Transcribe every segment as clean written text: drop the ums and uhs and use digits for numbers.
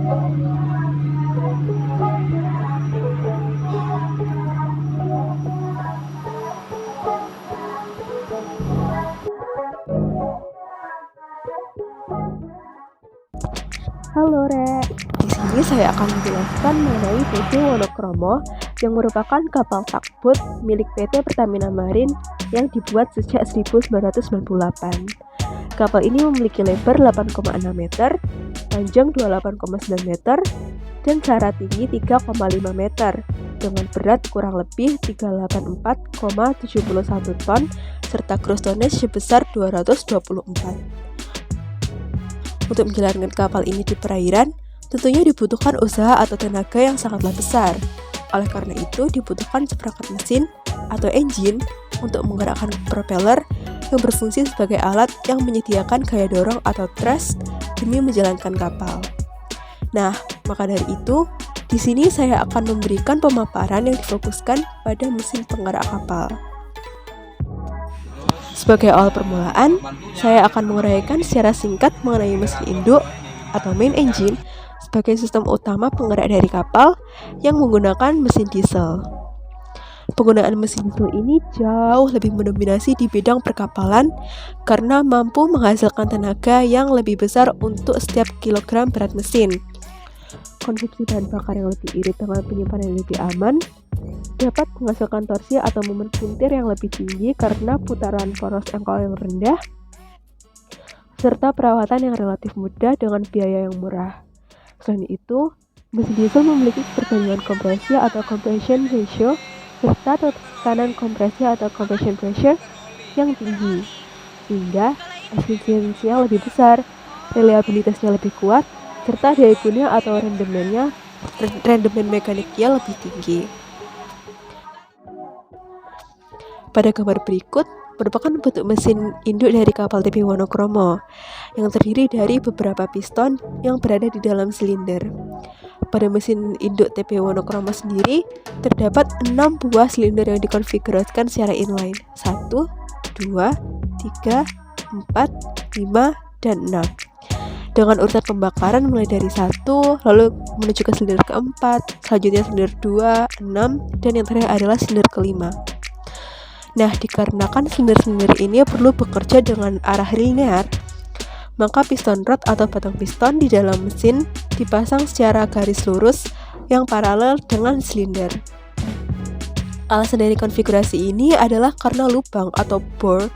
Halo Re, di sini saya akan menjelaskan mengenai PT Wonokromo yang merupakan kapal tugboat milik PT Pertamina Marine yang dibuat sejak 1998. Kapal ini memiliki lebar 8,6 meter, panjang 28,9 meter, dan secara tinggi 3,5 meter dengan berat kurang lebih 384,71 ton serta gross tonnage sebesar 224. Untuk menjalankan kapal ini di perairan, tentunya dibutuhkan usaha atau tenaga yang sangatlah besar. Oleh karena itu, dibutuhkan seperangkat mesin atau engine untuk menggerakkan propeller yang berfungsi sebagai alat yang menyediakan gaya dorong atau thrust demi menjalankan kapal. Nah, maka dari itu, di sini saya akan memberikan pemaparan yang difokuskan pada mesin penggerak kapal. Sebagai awal permulaan, saya akan menguraikan secara singkat mengenai mesin induk atau main engine sebagai sistem utama penggerak dari kapal yang menggunakan mesin diesel. Penggunaan mesin diesel ini jauh lebih mendominasi di bidang perkapalan karena mampu menghasilkan tenaga yang lebih besar untuk setiap kilogram berat mesin. Konsumsi bahan bakar yang lebih irit dengan penyimpanan yang lebih aman dapat menghasilkan torsi atau momen puntir yang lebih tinggi karena putaran poros engkol yang rendah, serta perawatan yang relatif mudah dengan biaya yang murah. Selain itu, mesin diesel memiliki perbandingan kompresi atau compression ratio, serta tekanan kompresi atau compression pressure yang tinggi, sehingga efisiensinya lebih besar, reliabilitasnya lebih kuat, serta daya guna atau rendemen mekaniknya lebih tinggi. Pada gambar berikut merupakan bentuk mesin induk dari kapal TP Wonokromo yang terdiri dari beberapa piston yang berada di dalam silinder. Pada mesin induk TP Wonokromo sendiri terdapat 6 buah silinder yang dikonfigurasikan secara inline 1, 2, 3, 4, 5, dan 6 dengan urutan pembakaran mulai dari 1 lalu menuju ke silinder keempat, selanjutnya silinder 2, 6, dan yang terakhir adalah silinder kelima. Nah, dikarenakan silinder-silinder ini perlu bekerja dengan arah linear, maka piston rod atau batang piston di dalam mesin dipasang secara garis lurus yang paralel dengan silinder. Alasan dari konfigurasi ini adalah karena lubang atau bore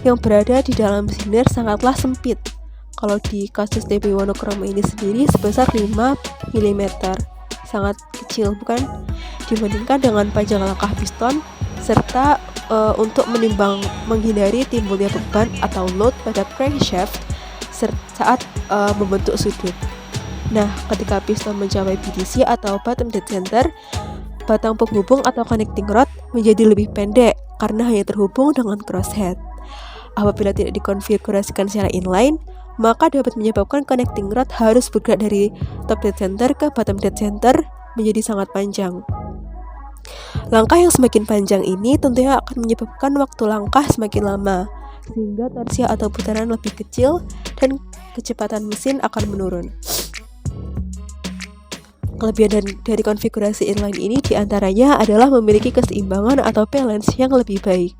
yang berada di dalam silinder sangatlah sempit. Kalau di kasus TP Wonokromo ini sendiri sebesar 5 mm, sangat kecil bukan? Dibandingkan dengan panjang langkah piston serta untuk menghindari timbulnya beban atau load pada crankshaft saat membentuk sudut. Nah, ketika piston mencapai BDC atau bottom dead center, batang penghubung atau connecting rod menjadi lebih pendek karena hanya terhubung dengan crosshead. Apabila tidak dikonfigurasikan secara inline, maka dapat menyebabkan connecting rod harus bergerak dari top dead center ke bottom dead center menjadi sangat panjang. Langkah yang semakin panjang ini tentunya akan menyebabkan waktu langkah semakin lama, sehingga torsi atau putaran lebih kecil dan kecepatan mesin akan menurun. Kelebihan dari konfigurasi inline ini diantaranya adalah memiliki keseimbangan atau balance yang lebih baik,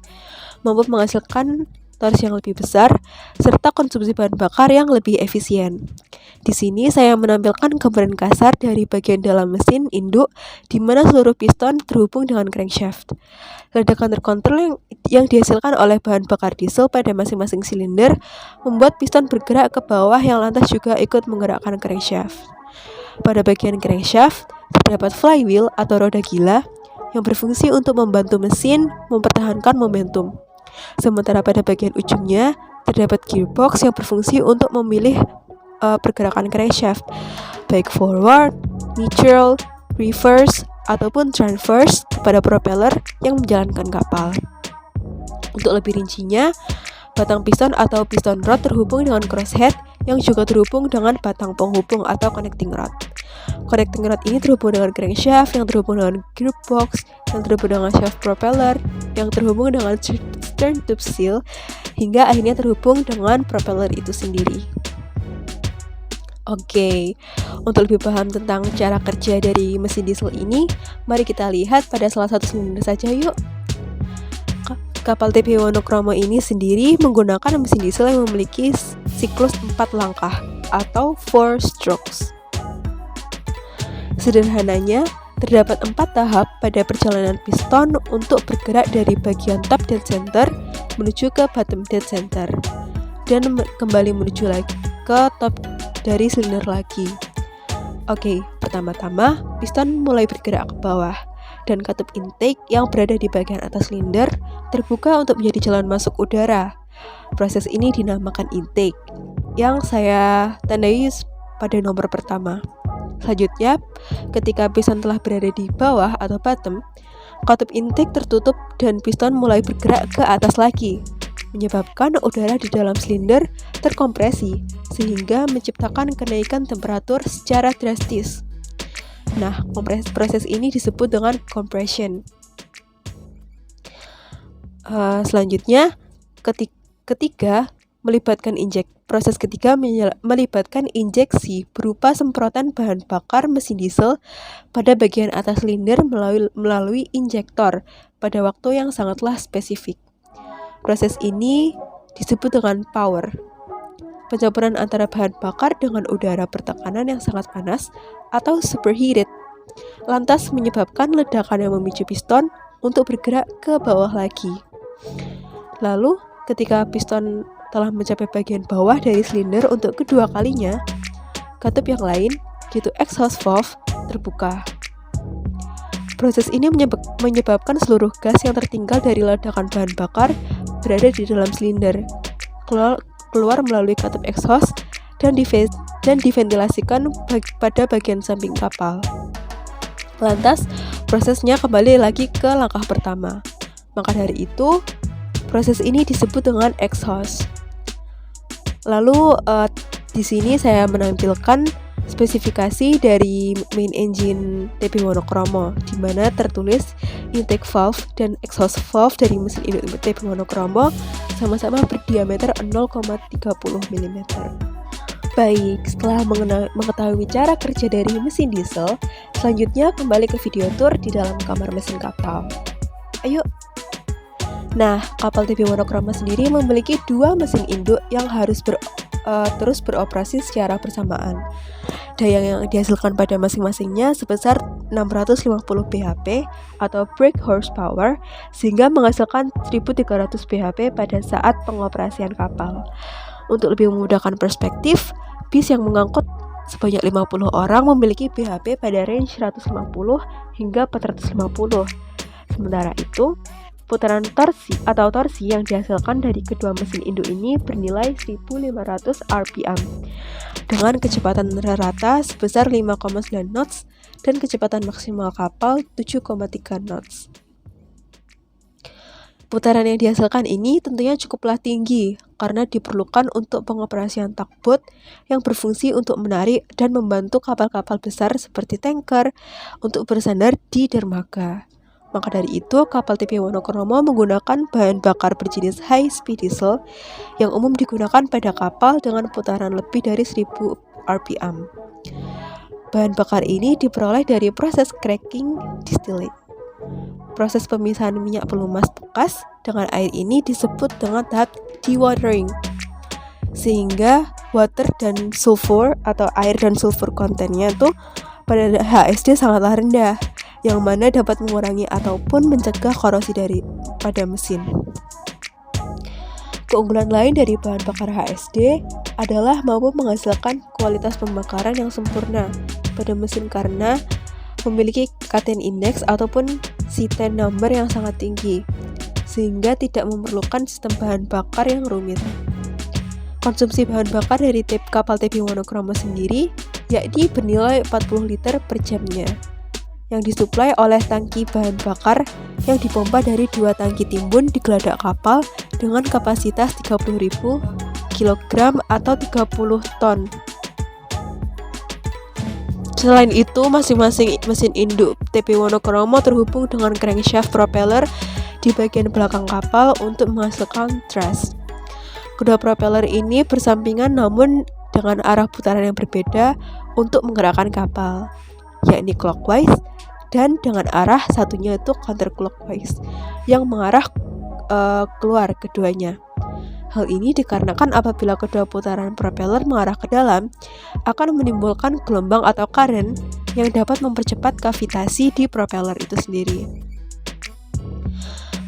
mampu menghasilkan torsi yang lebih besar, serta konsumsi bahan bakar yang lebih efisien. Di sini saya menampilkan gambaran kasar dari bagian dalam mesin induk di mana seluruh piston terhubung dengan crankshaft. Ledakan terkontrol yang dihasilkan oleh bahan bakar diesel pada masing-masing silinder membuat piston bergerak ke bawah yang lantas juga ikut menggerakkan crankshaft. Pada bagian crankshaft terdapat flywheel atau roda gila yang berfungsi untuk membantu mesin mempertahankan momentum. Sementara pada bagian ujungnya terdapat gearbox yang berfungsi untuk memilih pergerakan crankshaft, baik forward, neutral, reverse, ataupun transverse kepada propeller yang menjalankan kapal. Untuk lebih rincinya, batang piston atau piston rod terhubung dengan crosshead yang juga terhubung dengan batang penghubung atau connecting rod. Connecting rod ini terhubung dengan crankshaft, yang terhubung dengan gearbox, yang terhubung dengan shaft propeller, yang terhubung dengan stern tube seal, hingga akhirnya terhubung dengan propeller itu sendiri. Oke, untuk lebih paham tentang cara kerja dari mesin diesel ini, mari kita lihat pada salah satu silinder saja yuk. Kapal TP Wonokromo ini sendiri menggunakan mesin diesel yang memiliki siklus 4 langkah atau 4 strokes. Sederhananya, terdapat 4 tahap pada perjalanan piston untuk bergerak dari bagian top dead center menuju ke bottom dead center dan kembali menuju lagi ke top dari silinder lagi. Oke, pertama-tama piston mulai bergerak ke bawah dan katup intake yang berada di bagian atas silinder terbuka untuk menjadi jalan masuk udara. Proses ini dinamakan intake yang saya tandai pada nomor pertama. Selanjutnya, ketika piston telah berada di bawah atau bottom, katup intake tertutup dan piston mulai bergerak ke atas lagi, menyebabkan udara di dalam silinder terkompresi sehingga menciptakan kenaikan temperatur secara drastis. Nah, proses ini disebut dengan compression. Selanjutnya, proses ketiga melibatkan injeksi berupa semprotan bahan bakar mesin diesel pada bagian atas silinder melalui injektor pada waktu yang sangatlah spesifik. Proses ini disebut dengan power. Pencampuran antara bahan bakar dengan udara bertekanan yang sangat panas atau superheated lantas menyebabkan ledakan yang memicu piston untuk bergerak ke bawah lagi. Lalu, ketika piston telah mencapai bagian bawah dari silinder untuk kedua kalinya, katup yang lain, yaitu exhaust valve, terbuka. Proses ini menyebabkan seluruh gas yang tertinggal dari ledakan bahan bakar berada di dalam silinder, keluar melalui katup exhaust dan diventilasikan pada bagian samping kapal. Lantas, prosesnya kembali lagi ke langkah pertama. Maka dari itu, proses ini disebut dengan exhaust. Lalu di sini saya menampilkan spesifikasi dari main engine TP Wonokromo, di mana tertulis intake valve dan exhaust valve dari mesin induk TP Wonokromo sama-sama berdiameter 0,30 mm. Baik, setelah mengetahui cara kerja dari mesin diesel, selanjutnya kembali ke video tour di dalam kamar mesin kapal. Ayo! Nah, kapal TP Wonokromo sendiri memiliki 2 mesin induk yang harus terus beroperasi secara bersamaan. Daya yang dihasilkan pada masing-masingnya sebesar 650 bhp atau brake horsepower, sehingga menghasilkan 1300 bhp pada saat pengoperasian kapal. Untuk lebih memudahkan perspektif, bis yang mengangkut sebanyak 50 orang memiliki bhp pada range 150 hingga 450. Sementara itu, putaran torsi yang dihasilkan dari kedua mesin induk ini bernilai 1500 rpm dengan kecepatan rata sebesar 5,9 knots dan kecepatan maksimal kapal 7,3 knots. Putaran yang dihasilkan ini tentunya cukuplah tinggi karena diperlukan untuk pengoperasian tugboat yang berfungsi untuk menarik dan membantu kapal-kapal besar seperti tanker untuk bersandar di dermaga. Maka dari itu, kapal TP Wonokromo menggunakan bahan bakar berjenis high speed diesel yang umum digunakan pada kapal dengan putaran lebih dari 1000 rpm. Bahan bakar ini diperoleh dari proses cracking distillate. Proses pemisahan minyak pelumas bekas dengan air ini disebut dengan tahap dewatering, sehingga water dan sulfur atau air dan sulfur kontennya tuh pada HSD sangatlah rendah, yang mana dapat mengurangi ataupun mencegah korosi pada mesin. Keunggulan lain dari bahan bakar HSD adalah mampu menghasilkan kualitas pembakaran yang sempurna pada mesin karena memiliki K10 index ataupun C10 number yang sangat tinggi, sehingga tidak memerlukan sistem bahan bakar yang rumit. Konsumsi bahan bakar dari kapal TP Wonokromo sendiri yakni bernilai 40 liter per jamnya, yang disuplai oleh tangki bahan bakar yang dipompa dari 2 tangki timbun di geladak kapal dengan kapasitas 30.000 kg atau 30 ton. Selain itu, masing-masing mesin induk TP Wonokromo terhubung dengan crankshaft propeller di bagian belakang kapal untuk menghasilkan thrust. Kedua propeller ini bersampingan namun dengan arah putaran yang berbeda untuk menggerakkan kapal, yakni clockwise, dan dengan arah satunya itu counterclockwise, yang mengarah keluar keduanya. Hal ini dikarenakan apabila kedua putaran propeller mengarah ke dalam, akan menimbulkan gelombang atau current yang dapat mempercepat kavitasi di propeller itu sendiri.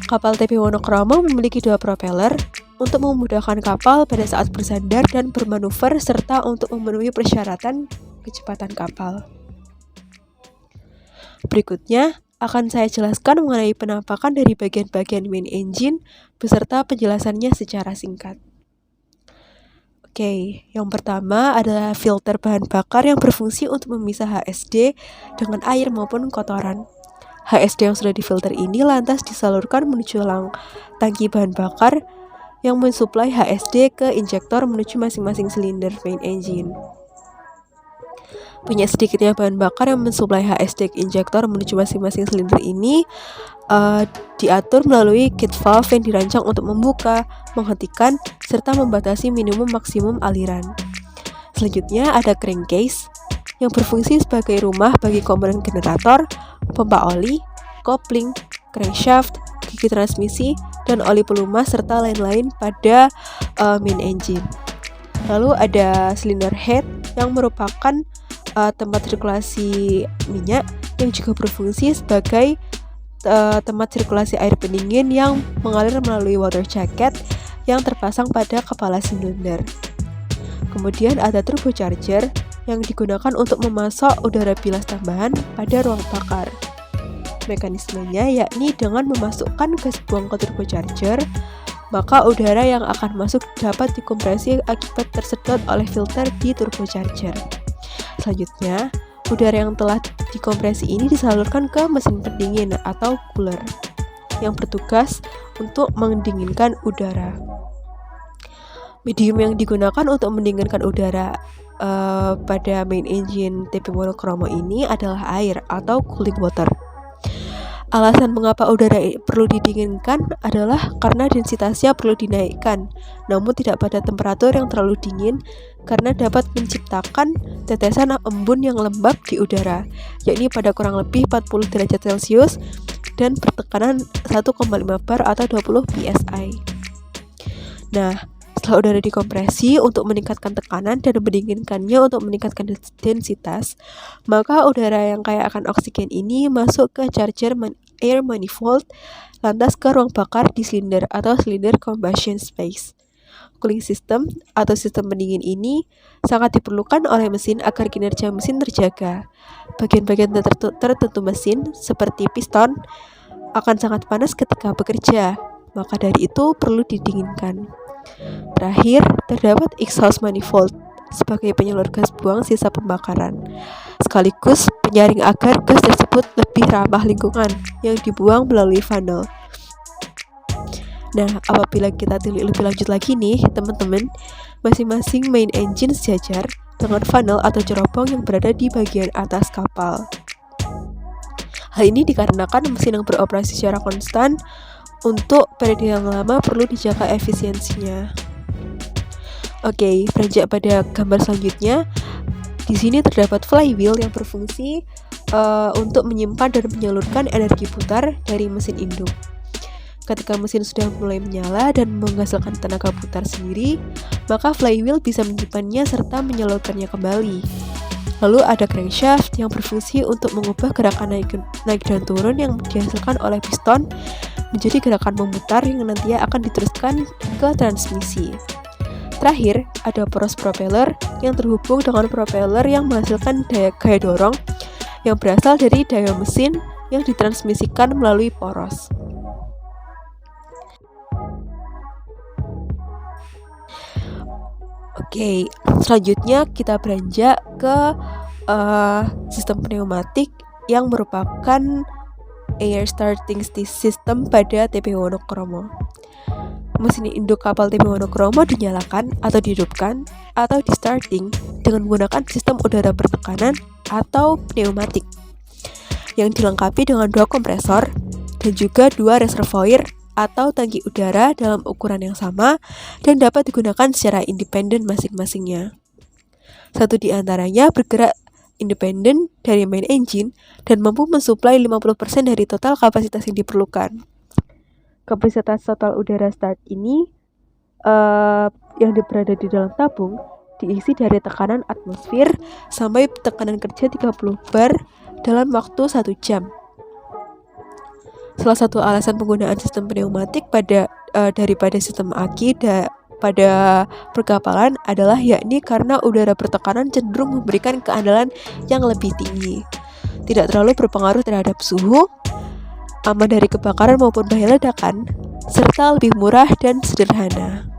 Kapal TP Wonokromo memiliki 2 propeller untuk memudahkan kapal pada saat bersandar dan bermanuver serta untuk memenuhi persyaratan kecepatan kapal. Berikutnya akan saya jelaskan mengenai penampakan dari bagian-bagian main engine beserta penjelasannya secara singkat. Oke, yang pertama adalah filter bahan bakar yang berfungsi untuk memisah HSD dengan air maupun kotoran. HSD yang sudah difilter ini lantas disalurkan menuju tangki bahan bakar yang mensuplai HSD ke injektor menuju masing-masing silinder main engine. Banyak sedikitnya bahan bakar yang mensuplai HSD ke injektor menuju masing-masing silinder ini diatur melalui kit valve yang dirancang untuk membuka, menghentikan, serta membatasi minimum maksimum aliran. Selanjutnya ada crankcase yang berfungsi sebagai rumah bagi komponen generator, pompa oli, kopling, crankshaft, gigi transmisi, dan oli pelumas serta lain-lain pada main engine. Lalu ada cylinder head yang merupakan tempat sirkulasi minyak yang juga berfungsi sebagai tempat sirkulasi air pendingin yang mengalir melalui water jacket yang terpasang pada kepala silinder. Kemudian ada turbocharger yang digunakan untuk memasok udara bilas tambahan pada ruang bakar. Mekanismenya yakni dengan memasukkan gas buang ke turbocharger, maka udara yang akan masuk dapat dikompresi akibat tersedot oleh filter di turbocharger. Selanjutnya, udara yang telah dikompresi ini disalurkan ke mesin pendingin atau cooler yang bertugas untuk mendinginkan udara. Medium yang digunakan untuk mendinginkan udara pada main engine TP Wonokromo ini adalah air atau cooling water. Alasan mengapa udara perlu didinginkan adalah karena densitasnya perlu dinaikkan, namun tidak pada temperatur yang terlalu dingin karena dapat menciptakan tetesan embun yang lembab di udara, yakni pada kurang lebih 40 derajat Celcius dan bertekanan 1,5 bar atau 20 psi. Nah, setelah udara dikompresi untuk meningkatkan tekanan dan mendinginkannya untuk meningkatkan densitas, maka udara yang kaya akan oksigen ini masuk ke charger air manifold, lantas ke ruang bakar di silinder atau cylinder combustion space. Cooling system atau sistem pendingin ini sangat diperlukan oleh mesin agar kinerja mesin terjaga. Bagian-bagian tertentu mesin, seperti piston, akan sangat panas ketika bekerja, maka dari itu perlu didinginkan. Terakhir, terdapat exhaust manifold sebagai penyalur gas buang sisa pembakaran, sekaligus penyaring agar gas tersebut lebih ramah lingkungan yang dibuang melalui funnel. Nah, apabila kita tilik lebih lanjut lagi nih, teman-teman, masing-masing main engine sejajar dengan funnel atau cerobong yang berada di bagian atas kapal. Hal ini dikarenakan mesin yang beroperasi secara konstan untuk periode yang lama perlu dijaga efisiensinya. Oke, beranjak pada gambar selanjutnya. Di sini terdapat flywheel yang berfungsi untuk menyimpan dan menyalurkan energi putar dari mesin induk. Ketika mesin sudah mulai menyala dan menghasilkan tenaga putar sendiri, maka flywheel bisa menyimpannya serta menyalurkannya kembali. Lalu ada crankshaft yang berfungsi untuk mengubah gerakan naik dan turun yang dihasilkan oleh piston menjadi gerakan memutar yang nantinya akan diteruskan ke transmisi. Terakhir, ada poros propeller yang terhubung dengan propeller yang menghasilkan gaya dorong yang berasal dari daya mesin yang ditransmisikan melalui poros. Oke, selanjutnya kita beranjak ke sistem pneumatik yang merupakan air starting system pada TP Wonokromo. Mesin induk kapal TP Wonokromo dinyalakan atau dihidupkan atau di starting dengan menggunakan sistem udara bertekanan atau pneumatik yang dilengkapi dengan 2 kompresor dan juga 2 reservoir atau tangki udara dalam ukuran yang sama dan dapat digunakan secara independen masing-masingnya. Satu di antaranya bergerak independen dari main engine dan mampu mensuplai 50% dari total kapasitas yang diperlukan. Kapasitas total udara start ini yang berada di dalam tabung diisi dari tekanan atmosfer sampai tekanan kerja 30 bar dalam waktu 1 jam. Salah satu alasan penggunaan sistem pneumatik daripada sistem aki pada perkapalan adalah yakni karena udara bertekanan cenderung memberikan keandalan yang lebih tinggi, tidak terlalu berpengaruh terhadap suhu, aman dari kebakaran maupun bahaya ledakan, serta lebih murah dan sederhana.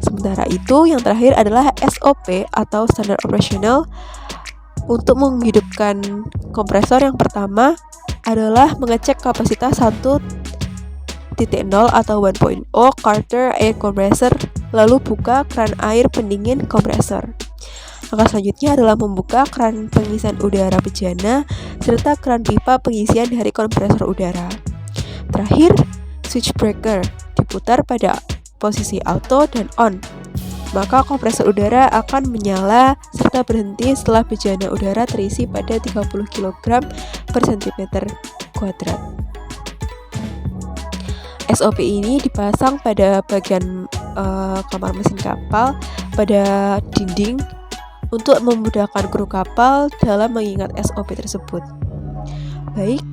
Sementara itu, yang terakhir adalah SOP atau Standard Operational. Untuk menghidupkan kompresor yang pertama adalah mengecek kapasitas 1.0 atau 1.0 Carter Air Compressor, lalu buka keran air pendingin kompresor. Langkah selanjutnya adalah membuka keran pengisian udara bejana serta keran pipa pengisian dari kompresor udara. Terakhir, switch breaker diputar pada posisi auto dan on, maka kompresor udara akan menyala serta berhenti setelah bejana udara terisi pada 30 kg per cm kuadrat. SOP ini dipasang pada bagian kamar mesin kapal pada dinding untuk memudahkan kru kapal dalam mengingat SOP tersebut. Baik,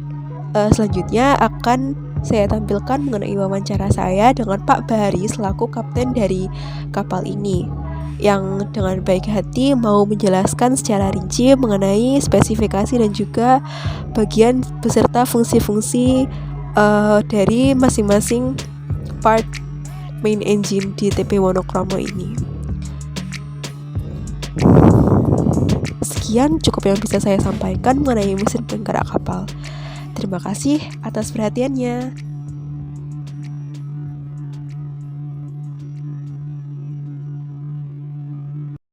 selanjutnya akan saya tampilkan mengenai wawancara saya dengan Pak Bahari selaku kapten dari kapal ini, yang dengan baik hati mau menjelaskan secara rinci mengenai spesifikasi dan juga bagian beserta fungsi-fungsi dari masing-masing part main engine di TP Wonokromo ini. Sekian cukup yang bisa saya sampaikan mengenai mesin penggerak kapal. Terima kasih atas perhatiannya.